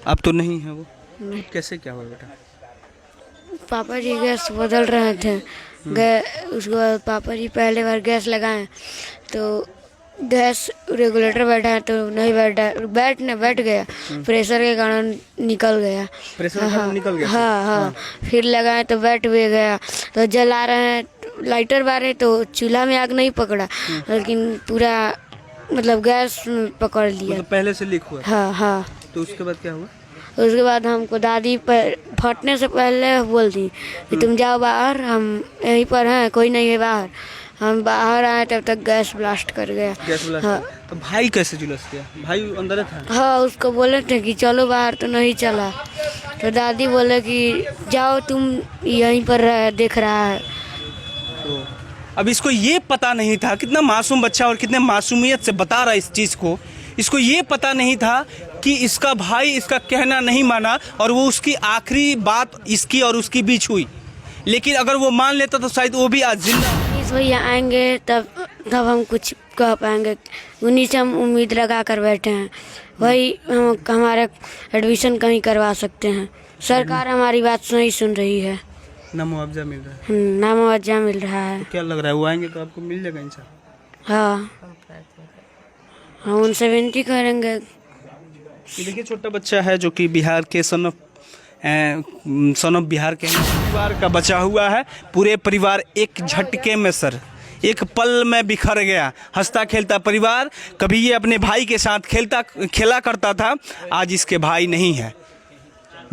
अब तो नहीं है वो? नहीं। कैसे क्या हुआ बेटा? पापा जी गैस बदल रहे थे। उसके बाद पापा जी पहले बार गैस लगाए तो गैस रेगुलेटर बैठा है तो नहीं बैठ गया। प्रेशर के कारण निकल गया। प्रेशर के कारण निकल गया? हाँ। फिर लगाए तो बैठ भी गया। तो जला रहे हैं लाइटर बारे तो चूल्हा में आग नहीं पकड़ा, लेकिन पूरा मतलब गैस पकड़ लिया। मतलब पहले से लीक हुआ? हाँ। तो उसके बाद क्या हुआ? उसके बाद हमको दादी पर फटने से पहले बोल दी कि तुम जाओ बाहर, हम यहीं पर हैं, कोई नहीं है बाहर। हम बाहर आए तब तक गैस ब्लास्ट कर गया। Gas blast? हाँ। तो भाई कैसे झुलस गया? भाई अंदर था? हाँ, उसको बोले थे कि चलो बाहर, तो नहीं चला। तो दादी बोले कि जाओ तुम यहीं पर देख रहा है। तो अब इसको ये पता नहीं था, कितना मासूम बच्चा और कितने मासूमियत से बता रहा है इस चीज़ को। इसको ये पता नहीं था कि इसका भाई इसका कहना नहीं माना और वो उसकी आखिरी बात इसकी और उसकी बीच हुई। लेकिन अगर वो मान लेता तो शायद वो भी आज जिंदा। इस भैया आएंगे तब हम कुछ कह पाएंगे। उन्हीं से हम उम्मीद लगा कर बैठे हैं। वही हम हमारा एडमिशन कहीं करवा सकते हैं। सरकार हमारी बात नहीं सुन रही है। ना मुआवजा मिल रहा है? ना मुआवजा मिल रहा है। तो क्या लग रहा है वो आएंगे तो आपको मिल जाएगा इंशाल्लाह? हाँ, हम उनसे विनती करेंगे। ये देखिए छोटा बच्चा है जो कि बिहार के सन ऑफ बिहार के परिवार का बचा हुआ है। पूरे परिवार एक झटके में सर एक पल में बिखर गया। हंसता खेलता परिवार, कभी ये अपने भाई के साथ खेला करता था, आज इसके भाई नहीं है।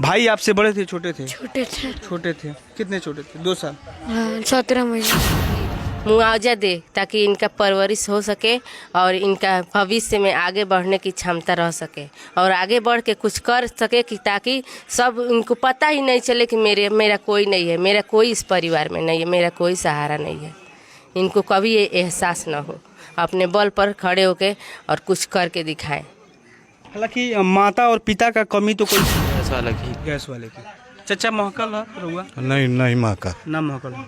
भाई आपसे बड़े थे छोटे थे? छोटे थे। कितने छोटे थे? 2 साल? हाँ, 17 महीने। मुआवजा दे ताकि इनका परवरिश हो सके और इनका भविष्य में आगे बढ़ने की क्षमता रह सके और आगे बढ़ के कुछ कर सके कि ताकि सब इनको पता ही नहीं चले कि मेरा कोई नहीं है, मेरा कोई इस परिवार में नहीं है, मेरा कोई सहारा नहीं है। इनको कभी ये एहसास ना हो, अपने बल पर खड़े होके और कुछ करके दिखाएं। हालांकि माता और पिता का कमी तो कोई गैस वाले की। चचा महकल हुआ? नहीं महका ना महकल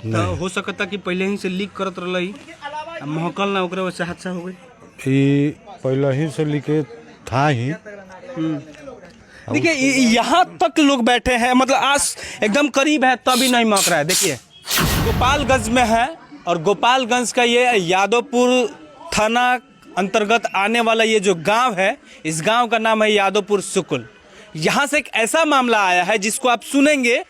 तो हो सकता कि पहले ही से लीक करत रही, महकल ना ओकरे वजह से हादसा हो गई। पहले ही से लीके था ही। देखिए यहाँ तक लोग बैठे हैं, मतलब आज एकदम करीब है तभी नहीं महक रहा है। देखिए गोपालगंज में है और गोपालगंज का ये यादवपुर थाना अंतर्गत आने वाला ये जो गांव है, इस गांव का नाम है यादवपुर सुकुल। यहाँ से एक ऐसा मामला आया है जिसको आप सुनेंगे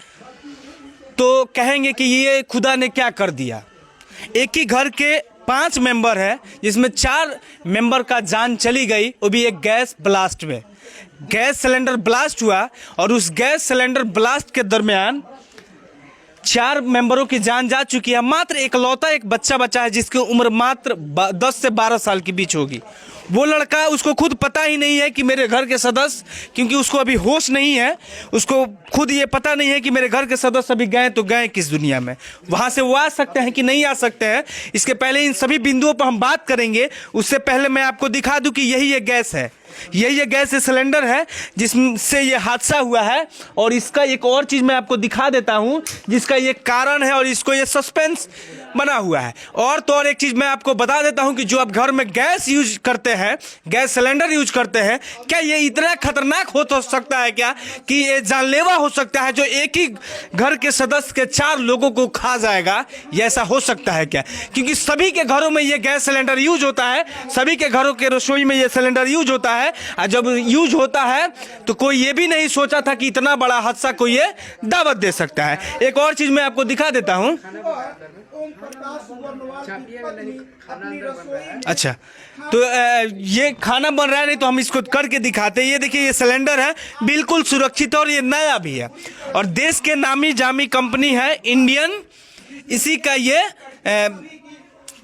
तो कहेंगे कि ये खुदा ने क्या कर दिया। एक ही घर के 5 मेंबर हैं जिसमें 4 मेंबर का जान चली गई, वो भी एक गैस ब्लास्ट में। गैस सिलेंडर ब्लास्ट हुआ और उस गैस सिलेंडर ब्लास्ट के दरमियान 4 मेंबरों की जान जा चुकी है। मात्र एकलौता एक बच्चा बचा है जिसकी उम्र मात्र 10 से 12 साल के बीच होगी। वो लड़का, उसको खुद पता ही नहीं है कि मेरे घर के सदस्य, क्योंकि उसको अभी होश नहीं है, उसको खुद ये पता नहीं है कि मेरे घर के सदस्य अभी गए तो गए किस दुनिया में। वहाँ से वो आ सकते हैं कि नहीं आ सकते हैं, इसके पहले इन सभी बिंदुओं पर हम बात करेंगे। उससे पहले मैं आपको दिखा दूं कि यही ये गैस है, यही ये गैस सिलेंडर है जिससे ये हादसा हुआ है। और इसका एक और चीज़ मैं आपको दिखा देता हूँ जिसका ये कारण है और इसको ये सस्पेंस बना हुआ है। और तो और एक चीज़ मैं आपको बता देता हूँ कि जो आप घर में गैस यूज करते हैं, गैस सिलेंडर यूज करते हैं, क्या ये इतना खतरनाक हो तो सकता है क्या कि ये जानलेवा हो सकता है जो एक ही घर के सदस्य के 4 लोगों को खा जाएगा? ये ऐसा हो सकता है क्या? क्योंकि सभी के घरों में ये गैस सिलेंडर यूज होता है, सभी के घरों के रसोई में ये सिलेंडर यूज होता है। और जब यूज होता है तो कोई ये भी नहीं सोचा था कि इतना बड़ा हादसा कोई ये दावत दे सकता है। एक और चीज मैं आपको दिखा देता हूं। अच्छा, तो ये खाना बन रहा है, नहीं तो हम इसको करके दिखाते हैं। ये देखिए ये सिलेंडर है, बिल्कुल सुरक्षित और ये नया भी है और देश के नामी जामी कंपनी है इंडियन, इसी का ये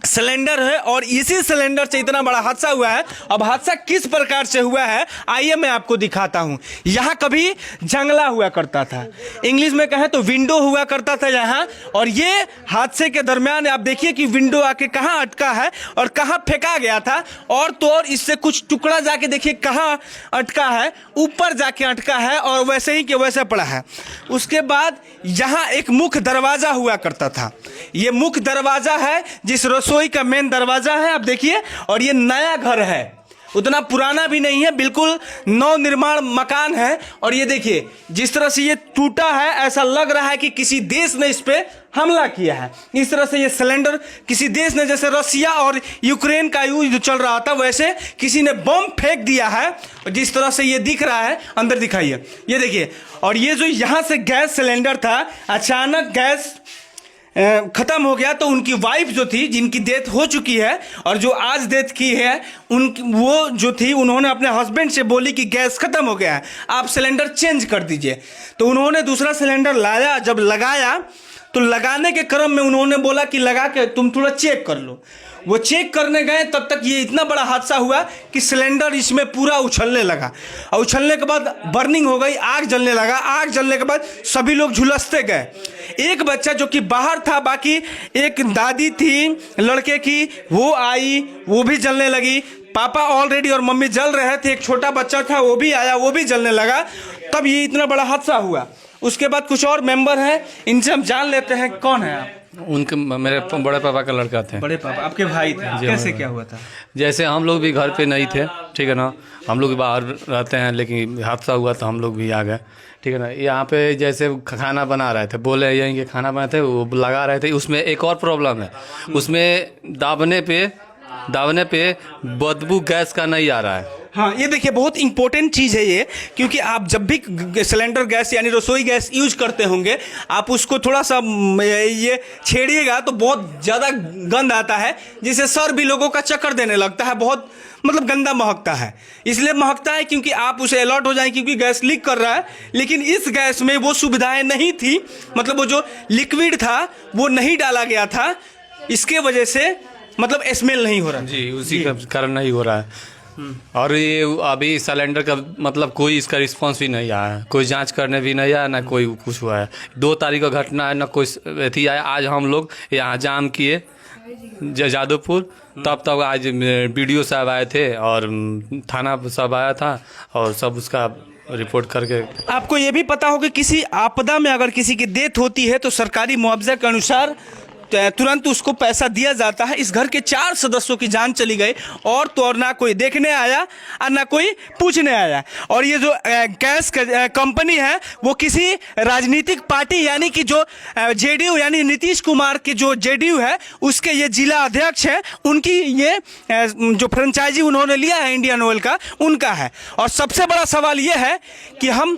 सिलेंडर है और इसी सिलेंडर से इतना बड़ा हादसा हुआ है। अब हादसा किस प्रकार से हुआ है आइए मैं आपको दिखाता हूं। यहाँ कभी जंगला हुआ करता था, इंग्लिश में कहें तो विंडो हुआ करता था यहाँ, और ये हादसे के दरमियान आप देखिए कि विंडो आके कहाँ अटका है और कहाँ फेंका गया था। और तो और इससे कुछ टुकड़ा जाके देखिए कहाँ अटका है, ऊपर जाके अटका है और वैसे ही के वैसे पड़ा है। उसके बाद यहाँ एक मुख्य दरवाजा हुआ करता था, ये मुख्य दरवाजा है जिस रसोई का मेन दरवाजा है आप देखिए, और ये नया घर है। उतना पुराना भी नहीं है, बिल्कुल नव निर्माण मकान है। और ये देखिए जिस तरह से ये टूटा है, ऐसा लग रहा है कि किसी देश ने इस पे हमला किया है। इस तरह से ये सिलेंडर किसी देश ने, जैसे रसिया और यूक्रेन का युद्ध चल रहा था, वैसे किसी ने बम फेंक दिया है। और जिस तरह से ये दिख रहा है, अंदर दिखाइए, ये देखिए। और ये जो यहाँ से गैस सिलेंडर था, अचानक गैस खत्म हो गया, तो उनकी वाइफ जो थी, जिनकी डेथ हो चुकी है और जो आज डेथ की है, वो जो थी, उन्होंने अपने हस्बैंड से बोली कि गैस खत्म हो गया है, आप सिलेंडर चेंज कर दीजिए। तो उन्होंने दूसरा सिलेंडर लाया, जब लगाया तो लगाने के क्रम में उन्होंने बोला कि लगा के तुम थोड़ा चेक कर लो। वो चेक करने गए, तब तक ये इतना बड़ा हादसा हुआ कि सिलेंडर इसमें पूरा उछलने लगा। और उछलने के बाद बर्निंग हो गई, आग जलने लगा। आग जलने के बाद सभी लोग झुलसते गए। एक बच्चा जो कि बाहर था, बाकी एक दादी थी लड़के की, वो आई, वो भी जलने लगी। पापा ऑलरेडी और मम्मी जल रहे थे, एक छोटा बच्चा था वो भी आया, वो भी जलने लगा। तब ये इतना बड़ा हादसा हुआ। उसके बाद कुछ और मेंबर हैं, इनसे हम जान लेते हैं। कौन है आप? उनके मेरे बड़े पापा का लड़का थे। बड़े पापा आपके भाई थे? कैसे क्या हुआ था? जैसे हम लोग भी घर पे नहीं थे, ठीक है ना, हम लोग बाहर रहते हैं, लेकिन हादसा हुआ तो हम लोग भी आ गए, ठीक है ना। यहाँ पे जैसे खाना बना रहे थे, बोले यहीं के खाना बनाए थे, वो लगा रहे थे। उसमें एक और प्रॉब्लम है, उसमें दाबने पे बदबू गैस का नहीं आ रहा है। हाँ, ये देखिए बहुत इंपॉर्टेंट चीज़ है ये, क्योंकि आप जब भी सिलेंडर गैस यानी रसोई गैस यूज करते होंगे, आप उसको थोड़ा सा ये छेड़िएगा तो बहुत ज़्यादा गंध आता है, जिससे सर भी लोगों का चक्कर देने लगता है, बहुत मतलब गंदा महकता है। इसलिए महकता है क्योंकि आप उसे अलर्ट हो जाए, क्योंकि गैस लीक कर रहा है। लेकिन इस गैस में वो सुविधाएं नहीं थी, मतलब वो जो लिक्विड था वो नहीं डाला गया था, इसके वजह से मतलब स्मेल नहीं हो रहा जी, उसी का कारण नहीं हो रहा है। और ये अभी सिलेंडर का मतलब कोई इसका रिस्पांस भी नहीं आया है, कोई जांच करने भी नहीं आया, ना कोई कुछ हुआ है। 2 तारीख का घटना है, ना कोई अथी आया। आज हम लोग यहाँ जाम किए जादवपुर, तब तक आज BDO साहब आए थे और थाना सब आया था, और सब उसका रिपोर्ट करके। आपको ये भी पता होगा किसी आपदा में अगर किसी की डेथ होती है तो सरकारी मुआवजा के अनुसार तुरंत उसको पैसा दिया जाता है। इस घर के 4 सदस्यों की जान चली गई, और तो और ना कोई देखने आया और ना कोई पूछने आया। और ये जो गैस कंपनी है वो किसी राजनीतिक पार्टी यानी कि जो JDU यानी नीतीश कुमार की जो JDU है उसके ये जिला अध्यक्ष हैं, उनकी ये जो फ्रेंचाइजी उन्होंने लिया है इंडियन ऑयल का, उनका है। और सबसे बड़ा सवाल ये है कि हम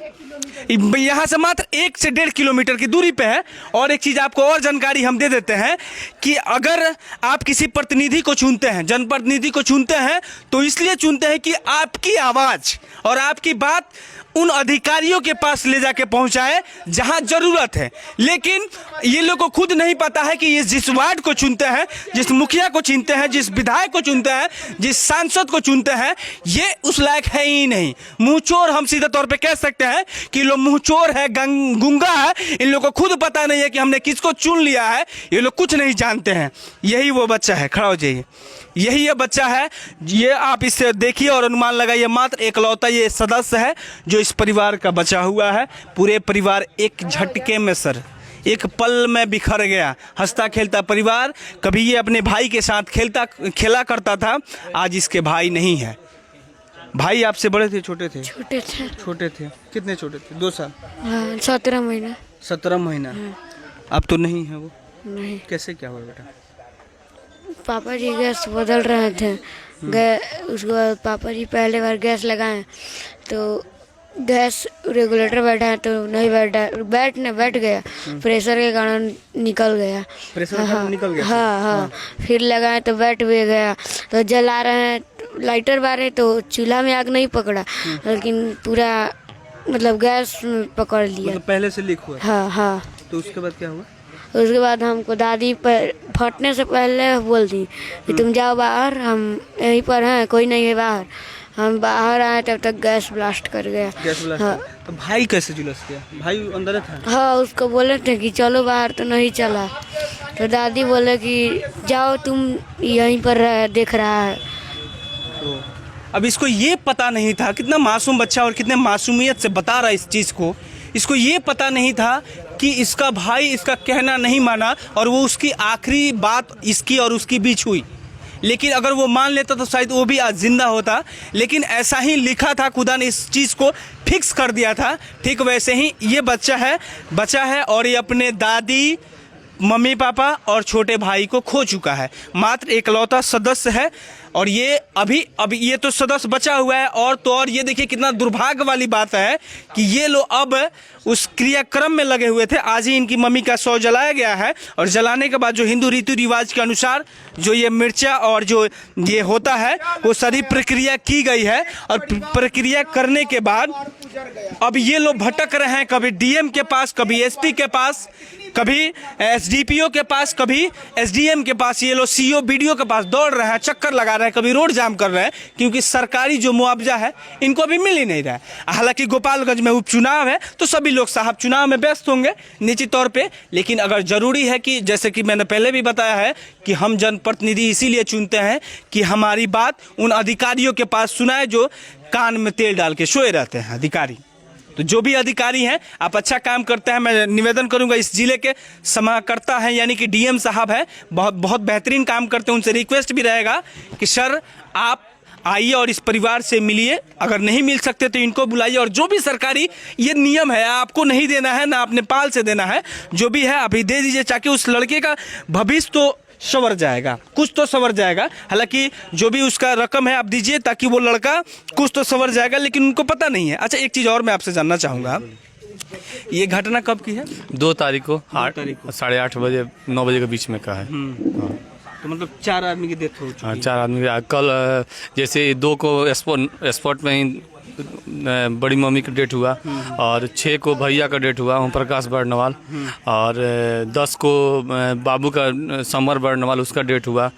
यहाँ से मात्र 1 से 1.5 किलोमीटर की दूरी पे है। और एक चीज़ आपको और जानकारी हम दे देते हैं कि अगर आप किसी प्रतिनिधि को चुनते हैं, जनप्रतिनिधि को चुनते हैं, तो इसलिए चुनते हैं कि आपकी आवाज़ और आपकी बात उन अधिकारियों के पास ले जाके पहुंचाए जहां ज़रूरत है। लेकिन ये लोग को खुद नहीं पता है कि ये जिस वार्ड को चुनते हैं, जिस मुखिया को चुनते हैं, जिस विधायक को चुनते हैं, जिस सांसद को चुनते हैं, ये उस लायक है ही नहीं। मुँहचोर हम सीधे तौर पे कह सकते हैं कि लोग मुँहचोर है, गुंगा है। इन लोग को खुद पता नहीं है कि हमने किसको चुन लिया है, ये लोग कुछ नहीं जानते हैं। यही वो बच्चा है, खड़ा हो जाइए, यही ये बच्चा है। ये आप इससे देखिए और अनुमान लगाइए, मात्र एकलौता ये सदस्य है जो इस परिवार का बचा हुआ है। पूरे परिवार एक झटके में सर, एक पल में बिखर गया। हंसता खेलता परिवार, कभी ये अपने भाई के साथ खेला करता था, आज इसके भाई नहीं है। भाई आपसे बड़े थे छोटे थे? छोटे थे। छोटे थे, कितने छोटे थे? 2 साल? हाँ, 17 महीना। 17 महीना। अब तो नहीं है वो? नहीं। कैसे क्या हुआ बेटा? पापा जी गैस बदल रहे थे, उसके बाद पापा जी पहले बार गैस लगाए तो गैस रेगुलेटर बैठा है तो नहीं बैठ गया, प्रेशर के कारण निकल गया। प्रेशर के कारण निकल गया? हाँ। फिर लगाए तो बैठ भी गया, तो जला रहे हैं लाइटर बारे तो चूल्हा में आग नहीं पकड़ा, लेकिन पूरा मतलब गैस पकड़ लिया। मतलब पहले से लीक हुआ? हाँ। तो उसके बाद क्या हुआ? उसके बाद हमको दादी पर फटने से पहले बोल दी कि तुम जाओ बाहर, हम यहीं पर हैं, कोई नहीं है बाहर। हम बाहर आए तब तक गैस ब्लास्ट कर गया। Gas blast? हाँ। तो भाई कैसे झुलस गया? भाई अंदर था? हाँ, उसको बोले थे कि चलो बाहर, तो नहीं चला। तो दादी बोले कि जाओ तुम यहीं पर देख रहा है। तो अब इसको ये पता नहीं था, कितना मासूम बच्चा और कितने मासूमियत से बता रहा है इस चीज़ को। इसको ये पता नहीं था कि इसका भाई इसका कहना नहीं माना और वो उसकी आखिरी बात इसकी और उसकी बीच हुई। लेकिन अगर वो मान लेता तो शायद वो भी आज जिंदा होता। लेकिन ऐसा ही लिखा था, खुदा ने इस चीज़ को फिक्स कर दिया था। ठीक वैसे ही ये बच्चा है और ये अपने दादी, मम्मी पापा और छोटे भाई को खो चुका है। मात्र एकलौता सदस्य है और ये अभी ये तो सदस्य बचा हुआ है। और तो और ये देखिए कितना दुर्भाग्य वाली बात है कि ये लोग अब उस क्रियाक्रम में लगे हुए थे। आज ही इनकी मम्मी का शव जलाया गया है और जलाने के बाद जो हिंदू रीति रिवाज के अनुसार जो ये मिर्चा और जो ये होता है वो सारी प्रक्रिया की गई है। और प्रक्रिया करने के बाद अब ये लोग भटक रहे हैं, कभी डीएम के पास, कभी एसपी के पास, कभी एसडीपीओ के पास, कभी एसडीएम के पास। ये लोग सीओ बीडीओ के पास दौड़ रहे हैं, चक्कर लगा रहे हैं, कभी रोड जाम कर रहे हैं, क्योंकि सरकारी जो मुआवजा है इनको अभी मिल ही नहीं रहा है। हालांकि गोपालगंज में उपचुनाव है तो सभी लोग साहब चुनाव में व्यस्त होंगे निश्चित तौर पे। लेकिन अगर जरूरी है कि जैसे कि मैंने पहले भी बताया है कि हम जनप्रतिनिधि इसीलिए चुनते हैं कि हमारी बात उन अधिकारियों के पास सुनाए जो कान में तेल डाल के सोए रहते हैं अधिकारी। तो जो भी अधिकारी हैं आप अच्छा काम करते हैं। मैं निवेदन करूंगा, इस जिले के समाहर्ता हैं यानी कि डीएम साहब हैं, बहुत बेहतरीन काम करते हैं। उनसे रिक्वेस्ट भी रहेगा कि सर आप आइए और इस परिवार से मिलिए। अगर नहीं मिल सकते तो इनको बुलाइए। और जो भी सरकारी ये नियम है, आपको नहीं देना है ना अपने पाल से देना है, जो भी है अभी दे दीजिए ताकि उस लड़के का भविष्य तो संवर जाएगा, कुछ तो संवर जाएगा। हालांकि जो भी उसका रकम है आप दीजिए ताकि वो लड़का कुछ तो संवर जाएगा, लेकिन उनको पता नहीं है। अच्छा, एक चीज़ और मैं आपसे जानना चाहूँगा, ये घटना कब की है? 2 तारीख को 8:30 बजे 9 बजे के बीच में का है। हाँ। तो मतलब 4 आदमी की डेथ हो चुकी है। हाँ, 4 आदमी कल जैसे 2 को स्पॉट में ही बड़ी मम्मी का डेट हुआ और 6 को भैया का डेट हुआ, ओम प्रकाश बर्नवाल, और 10 को बाबू का समर बर्नवाल उसका डेट हुआ,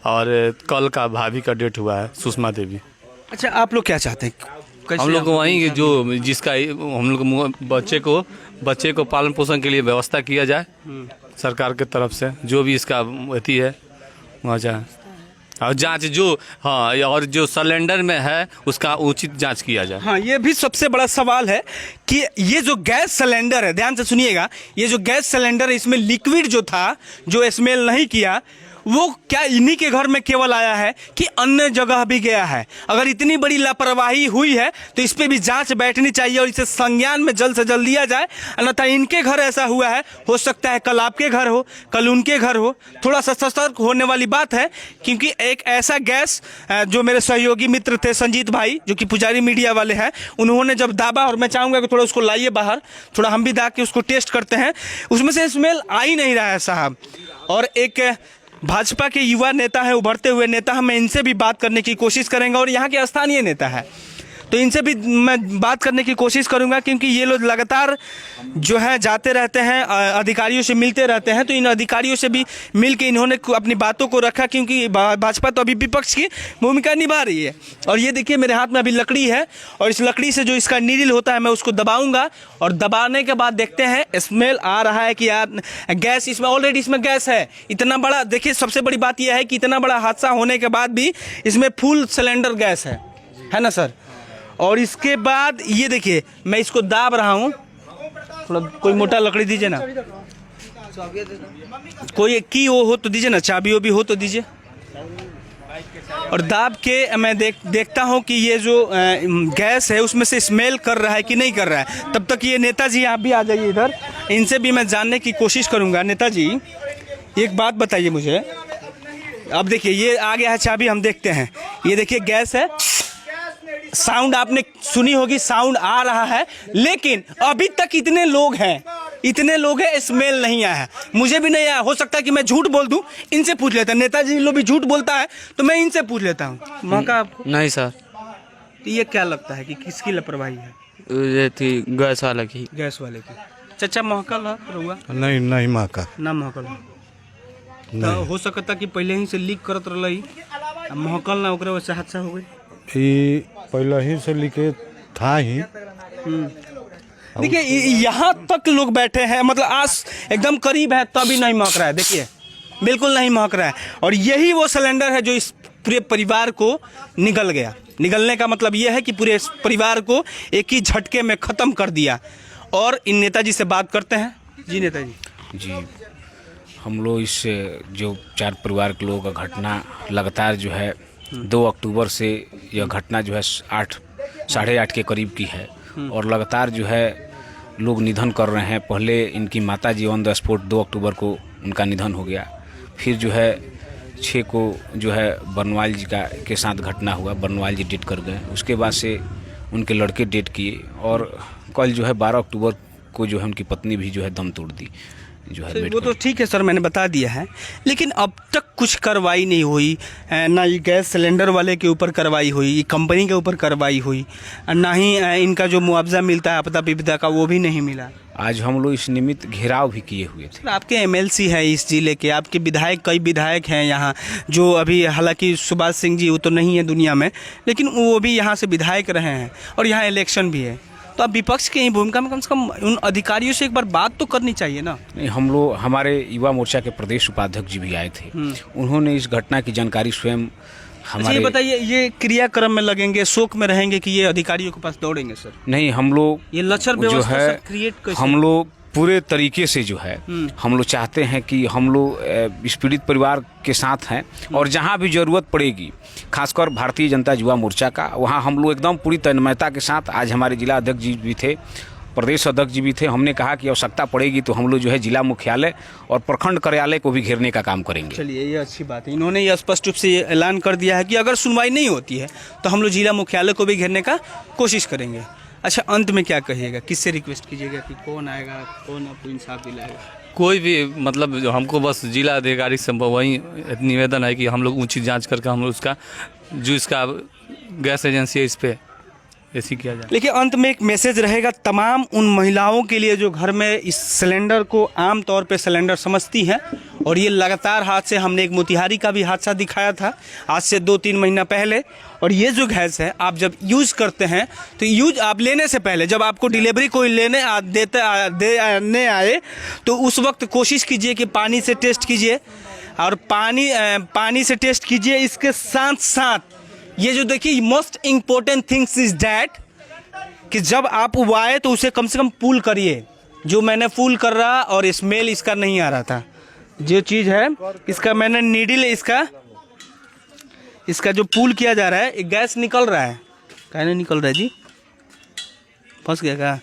और कल का भाभी का डेट हुआ है सुषमा देवी। अच्छा, आप लोग क्या चाहते हैं? हम लोग वहीं जो जिसका हम लोग बच्चे को पालन पोषण के लिए व्यवस्था किया जाए सरकार के तरफ से, जो भी इसका अथी है वहाँ जाए और जांच जो हाँ और जो सिलेंडर में है उसका उचित जांच किया जाए। हाँ, ये भी सबसे बड़ा सवाल है कि ये जो गैस सिलेंडर है, ध्यान से सुनिएगा, ये जो गैस सिलेंडर है इसमें लिक्विड जो था जो स्मेल नहीं किया वो क्या इन्हीं के घर में केवल आया है कि अन्य जगह भी गया है? अगर इतनी बड़ी लापरवाही हुई है तो इस पे भी जांच बैठनी चाहिए और इसे संज्ञान में जल्द से जल्द लिया जाए। अन्यथा इनके घर ऐसा हुआ है, हो सकता है कल आपके घर हो, कल उनके घर हो। थोड़ा सा सतर्क होने वाली बात है, क्योंकि एक ऐसा गैस जो मेरे सहयोगी मित्र थे संजीत भाई जो कि पुजारी मीडिया वाले हैं, उन्होंने जब दाबा, और मैं चाहूँगा कि थोड़ा उसको लाइए बाहर, थोड़ा हम भी दाग के उसको टेस्ट करते हैं, उसमें से स्मेल आ ही नहीं रहा है साहब। और एक भाजपा के युवा नेता है, उभरते हुए नेता, हम इनसे भी बात करने की कोशिश करेंगे और यहाँ के स्थानीय नेता है तो इनसे भी मैं बात करने की कोशिश करूँगा, क्योंकि ये लोग लगातार जो है जाते रहते हैं, अधिकारियों से मिलते रहते हैं। तो इन अधिकारियों से भी मिल के इन्होंने अपनी बातों को रखा, क्योंकि भाजपा तो अभी विपक्ष की भूमिका निभा रही है। और ये देखिए मेरे हाथ में अभी लकड़ी है और इस लकड़ी से जो इसका नीडल होता है मैं उसको दबाऊँगा और दबाने के बाद देखते हैं स्मेल आ रहा है कि यार गैस, इसमें ऑलरेडी इसमें गैस है। इतना बड़ा, देखिए सबसे बड़ी बात यह है कि इतना बड़ा हादसा होने के बाद भी इसमें फुल सिलेंडर गैस है ना सर? और इसके बाद ये देखिए मैं इसको दाब रहा हूँ, थोड़ा कोई मोटा लकड़ी दीजिए ना, कोई की वो हो तो दीजिए ना, चाबी वो भी हो तो दीजिए। और दाब के मैं देखता हूँ कि ये जो गैस है उसमें से स्मेल कर रहा है कि नहीं कर रहा है। तब तक ये नेताजी आप भी आ जाइए इधर, इनसे भी मैं जानने की कोशिश करूँगा। नेताजी एक बात बताइए मुझे, अब देखिए ये आ गया है चाबी, हम देखते हैं। ये देखिए गैस है, साउंड आपने सुनी होगी, साउंड आ रहा है, लेकिन अभी तक इतने लोग हैं स्मेल नहीं आया है। मुझे भी नहीं आया, हो सकता है कि मैं झूठ बोल दूं, इनसे पूछ लेता हूं। नेताजी लोग भी झूठ बोलता है तो मैं इनसे पूछ लेता हूं। मौका आपको नहीं सर। तो ये क्या लगता है कि किसकी लापरवाही है? ये थी गैस वाले की। गैस वाले की। चाचा महकल है रहुआ? नहीं महका ना महकल तो हो सकता कि पहले ही से लीक करत रही, महकल ना ओकरे वजह से हादसा हो गई। ये पहले ही से लिखे था ही। देखिए यहाँ तक लोग बैठे हैं, मतलब आज एकदम करीब है तभी नहीं महक रहा है। देखिए बिल्कुल नहीं महक रहा है। और यही वो सिलेंडर है जो इस पूरे परिवार को निगल गया। निगलने का मतलब यह है कि पूरे परिवार को एक ही झटके में ख़त्म कर दिया। और इन नेताजी से बात करते हैं। जी नेताजी। जी, हम लोग इस जो 4 परिवार के लोगों का घटना लगातार जो है 2 अक्टूबर से यह घटना जो है 8 साढ़े 8 के करीब की है और लगातार जो है लोग निधन कर रहे हैं। पहले इनकी माता जी ऑन द स्पॉट 2 अक्टूबर को उनका निधन हो गया, फिर जो है 6 को जो है बरनवाल जी के साथ घटना हुआ, बरनवाल जी डेट कर गए। उसके बाद से उनके लड़के डेट किए और कल जो है 12 अक्टूबर को जो है उनकी पत्नी भी जो है दम तोड़ दी जो है। वो तो ठीक है सर, मैंने बता दिया है, लेकिन अब तक कुछ कार्रवाई नहीं हुई। ना ये गैस सिलेंडर वाले के ऊपर कार्रवाई हुई, कंपनी के ऊपर कार्रवाई हुई, ना ही इनका जो मुआवजा मिलता है आपदा विपदा का वो भी नहीं मिला। आज हम लोग इस निमित्त घेराव भी किए हुए थे। आपके एमएलसी है इस जिले के, आपके विधायक, कई विधायक हैं यहाँ जो अभी, हालांकि सुभाष सिंह जी वो तो नहीं है दुनिया में, लेकिन वो भी यहाँ से विधायक रहे हैं और यहाँ इलेक्शन भी है। तो अब विपक्ष की भूमिका में कम से कम उन अधिकारियों से एक बार बात तो करनी चाहिए ना। नहीं, हम लोग, हमारे युवा मोर्चा के प्रदेश उपाध्यक्ष जी भी आए थे, उन्होंने इस घटना की जानकारी स्वयं हमारे। ये बताइए, ये क्रियाक्रम में लगेंगे, शोक में रहेंगे कि ये अधिकारियों के पास दौड़ेंगे सर? नहीं, हम लोग ये लचर जो व्यवस्था है सर क्रिएट कैसे? हम लोग पूरे तरीके से जो है हम लोग चाहते हैं कि हम लोग इस पीड़ित परिवार के साथ हैं और जहां भी ज़रूरत पड़ेगी, खासकर भारतीय जनता युवा मोर्चा का, वहां हम लोग एकदम पूरी तन्मयता के साथ। आज हमारे जिला अध्यक्ष जी भी थे, प्रदेश अध्यक्ष जी भी थे। हमने कहा कि आवश्यकता पड़ेगी तो हम लोग जो है जिला मुख्यालय और प्रखंड कार्यालय को भी घेरने का काम करेंगे। चलिए, ये अच्छी बात है। इन्होंने ये स्पष्ट रूप से ऐलान कर दिया है कि अगर सुनवाई नहीं होती है तो हम लोग जिला मुख्यालय को भी घेरने का कोशिश करेंगे। अच्छा, अंत में क्या कहिएगा, किससे रिक्वेस्ट कीजिएगा कि कौन आएगा, कौन आपको इंसाफ दिलाएगा? कोई भी मतलब जो हमको बस जिला अधिकारी से वही निवेदन है कि हम लोग ऊंची जांच करके हम लोग उसका जो इसका गैस एजेंसी है इस पे ऐसी किया जाए। लेकिन अंत में एक मैसेज रहेगा तमाम उन महिलाओं के लिए जो घर में इस सिलेंडर को आम तौर पे सिलेंडर समझती हैं और ये लगातार हादसे, हमने एक मोतिहारी का भी हादसा दिखाया था आज से 2-3 महीना पहले। और ये जो गैस है, आप जब यूज़ करते हैं तो यूज आप लेने से पहले, जब आपको डिलीवरी कोई लेने देने आए तो उस वक्त कोशिश कीजिए कि पानी से टेस्ट कीजिए और पानी से टेस्ट कीजिए। इसके साथ साथ ये जो देखिए, most important things is that कि जब आप उबाए तो उसे कम से कम पूल करिए। जो मैंने फूल कर रहा और स्मेल इसका नहीं आ रहा था, जो चीज़ है इसका मैंने नीडल इसका जो पूल किया जा रहा है, गैस निकल रहा है। क्या नहीं निकल रहा है जी? फंस गया क्या?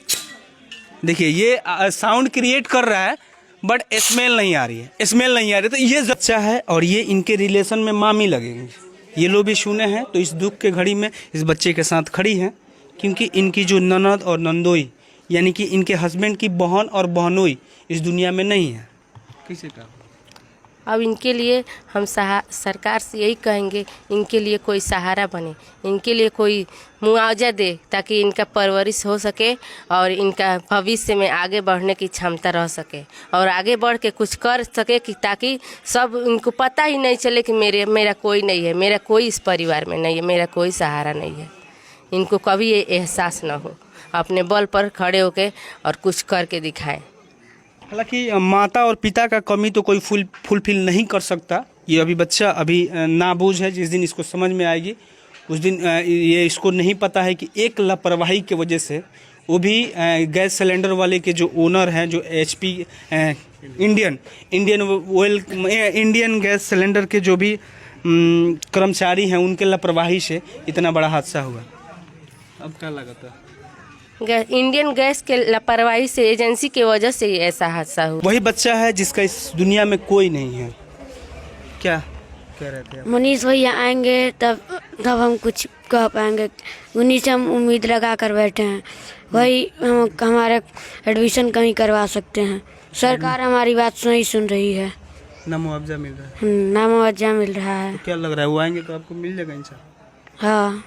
देखिए, ये साउंड क्रिएट कर रहा है बट स्मेल नहीं आ रही है, स्मेल नहीं आ रही। तो ये बच्चा है और ये इनके रिलेशन में मामी लगेंगे। ये लोग भी सुने हैं तो इस दुख के घड़ी में इस बच्चे के साथ खड़ी हैं, क्योंकि इनकी जो ननद और नंदोई, यानी कि इनके हस्बैंड की बहन और बहनोई इस दुनिया में नहीं है। किसी का अब इनके लिए हम सरकार से यही कहेंगे, इनके लिए कोई सहारा बने, इनके लिए कोई मुआवजा दे ताकि इनका परवरिश हो सके और इनका भविष्य में आगे बढ़ने की क्षमता रह सके और आगे बढ़ के कुछ कर सके कि ताकि सब इनको पता ही नहीं चले कि मेरा कोई नहीं है, मेरा कोई इस परिवार में नहीं है, मेरा कोई सहारा नहीं है। इनको कभी ये एहसास ना हो, अपने बल पर खड़े होके और कुछ करके दिखाएं। हालांकि माता और पिता का कमी तो कोई फुलफिल नहीं कर सकता। ये अभी बच्चा अभी नाबूझ है, जिस दिन इसको समझ में आएगी उस दिन ये इसको नहीं पता है कि एक लापरवाही की वजह से, वो भी गैस सिलेंडर वाले के जो ओनर हैं, जो HP इंडियन गैस सिलेंडर के जो भी कर्मचारी हैं, उनके लापरवाही से इतना बड़ा हादसा हुआ। अब क्या लगता है? इंडियन गैस के लापरवाही से, एजेंसी की वजह से ऐसा हादसा हुआ। वही बच्चा है जिसका इस दुनिया में कोई नहीं है। क्या कह रहे थे आप? मनीष भैया आएंगे तब हम कुछ कह पाएंगे, उन्हीं से हम उम्मीद लगा कर बैठे हैं। वही हम हमारा एडमिशन कहीं करवा सकते हैं। सरकार हमारी बात नहीं सुन रही है। ना मुआवजा मिल रहा है। ना मुआवजा मिल रहा है। तो क्या लग रहा है वो आएंगे तो आपको मिल जाएगा इंसान? हाँ,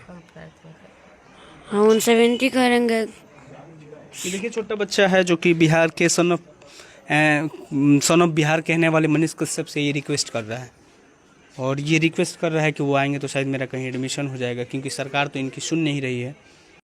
हम उनसे विनती करेंगे। देखिए, छोटा बच्चा है जो कि बिहार के सन ऑफ बिहार कहने वाले मनीष कश्यप से ये रिक्वेस्ट कर रहा है और ये रिक्वेस्ट कर रहा है कि वो आएंगे तो शायद मेरा कहीं एडमिशन हो जाएगा, क्योंकि सरकार तो इनकी सुन नहीं रही है।